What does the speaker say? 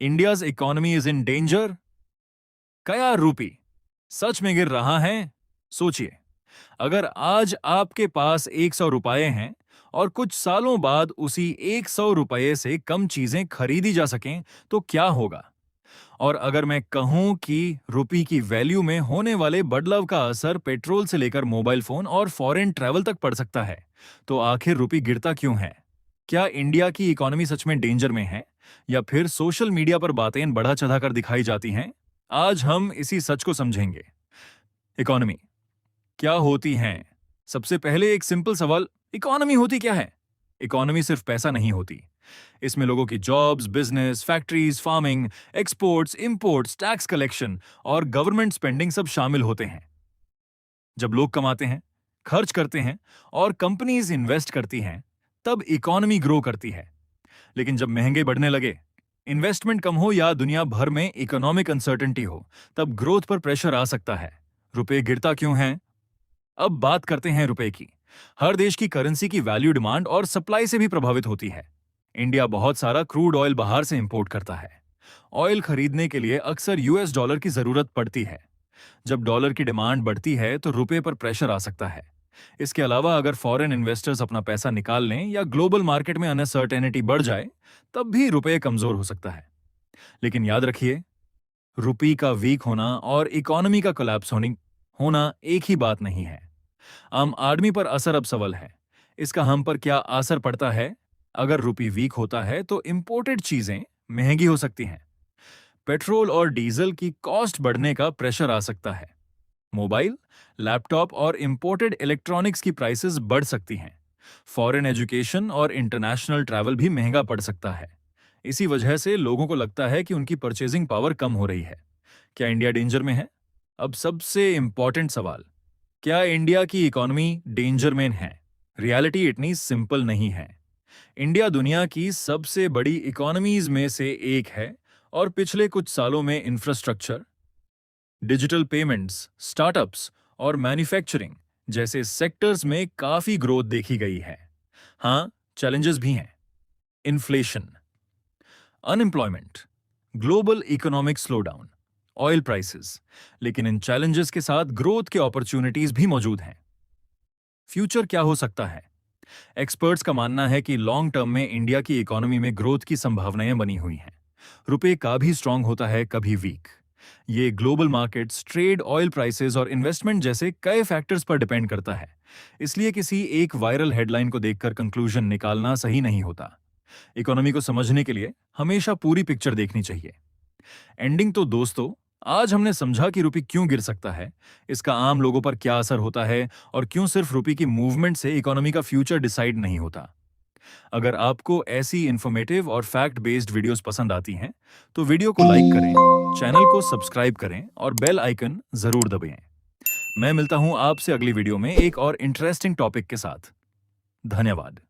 India's economy is in danger. क्या रूपी सच में गिर रहा है? सोचिए, अगर आज आपके पास 100 रुपए हैं और कुछ सालों बाद उसी 100 रुपए से कम चीजें खरीदी जा सकें तो क्या होगा? और अगर मैं कहूं कि रुपी की वैल्यू में होने वाले बदलाव का असर पेट्रोल से लेकर मोबाइल फोन और फॉरेन ट्रैवल तक पड़ सकता है, तो आखिर रुपी गिरता क्यों है? क्या इंडिया की इकोनॉमी सच में डेंजर में है, या फिर सोशल मीडिया पर बातें बढ़ा चढ़ाकर दिखाई जाती हैं? आज हम इसी सच को समझेंगे। इकोनॉमी क्या होती है? सबसे पहले एक सिंपल सवाल, इकोनॉमी होती क्या है? इकोनॉमी सिर्फ पैसा नहीं होती। इसमें लोगों की jobs, business, factories, farming, exports, imports, tax collection और गवर्नमेंट स्पेंडिंग सब शामिल होते हैं। जब लोग कमाते हैं, खर्च करते हैं और कंपनीज इन्वेस्ट करती हैं, तब इकोनॉमी ग्रो करती है। लेकिन जब महंगे बढ़ने लगे, इन्वेस्टमेंट कम हो या दुनिया भर में इकोनॉमिक अनसर्टेनिटी हो, तब ग्रोथ पर प्रेशर आ सकता है। रुपए गिरता क्यों है? अब बात करते हैं रुपए की। हर देश की करेंसी की वैल्यू डिमांड और सप्लाई से भी प्रभावित होती है। इंडिया बहुत सारा क्रूड ऑयल बाहर से इंपोर्ट करता है। ऑयल खरीदने के लिए अक्सर यूएस डॉलर की जरूरत पड़ती है। जब डॉलर की डिमांड बढ़ती है तो रुपए पर प्रेशर आ सकता है। इसके अलावा अगर फॉरेन इन्वेस्टर्स अपना पैसा निकाल लें या ग्लोबल मार्केट में अनसर्टेनिटी बढ़ जाए, तब भी रुपए कमजोर हो सकता है। लेकिन याद रखिए, रुपी का वीक होना और इकोनॉमी का कोलैप्स होना एक ही बात नहीं है। आम आदमी पर असर अब सवाल है, इसका हम पर क्या असर पड़ता है? अगर रुपी वीक होता है तो इंपोर्टेड चीजें महंगी हो सकती हैं। पेट्रोल और डीजल की कॉस्ट बढ़ने का प्रेशर आ सकता है। मोबाइल, लैपटॉप और इंपोर्टेड इलेक्ट्रॉनिक्स की प्राइसेस बढ़ सकती हैं। फॉरेन एजुकेशन और इंटरनेशनल ट्रैवल भी महंगा पड़ सकता है। इसी वजह से लोगों को लगता है कि उनकी परचेजिंग पावर कम हो रही है। क्या इंडिया डेंजर में है? अब सबसे इंपॉर्टेंट सवाल, क्या इंडिया की इकोनॉमी डेंजर में है? रियलिटी इतनी सिंपल नहीं है। इंडिया दुनिया की सबसे बड़ी इकोनॉमीज में से एक है और पिछले कुछ सालों में इंफ्रास्ट्रक्चर, डिजिटल पेमेंट्स, स्टार्टअप्स और मैन्युफैक्चरिंग जैसे सेक्टर्स में काफी ग्रोथ देखी गई है। हाँ, चैलेंजेस भी हैं। Inflation, unemployment, global economic slowdown, oil prices. लेकिन इन चैलेंजेस के साथ ग्रोथ के अपॉर्चुनिटीज भी मौजूद हैं। फ्यूचर क्या हो सकता है? एक्सपर्ट्स का मानना है कि लॉन्ग टर्म में इंडिया की इकोनॉमी में ग्रोथ की संभावनाएं बनी हुई हैं। रुपए का भी स्ट्रांग होता है, कभी वीक। ये global markets, trade, oil prices और इन्वेस्टमेंट जैसे कई फैक्टर्स पर डिपेंड करता है। इसलिए किसी एक वायरल हेडलाइन को देखकर कंक्लूजन निकालना सही नहीं होता। इकोनॉमी को समझने के लिए हमेशा पूरी पिक्चर देखनी चाहिए। एंडिंग तो दोस्तों, आज हमने समझा कि रुपी क्यों गिर सकता है, इसका आम लोगों पर क्या असर होता है और क्यों सिर्फ रुपी की मूवमेंट से इकोनॉमी का फ्यूचर डिसाइड नहीं होता। अगर आपको ऐसी इंफॉर्मेटिव और फैक्ट बेस्ड वीडियोस पसंद आती हैं, तो वीडियो को लाइक करें, चैनल को सब्सक्राइब करें और बेल आइकन जरूर दबाएं। मैं मिलता हूं आपसे अगली वीडियो में एक और इंटरेस्टिंग टॉपिक के साथ। धन्यवाद।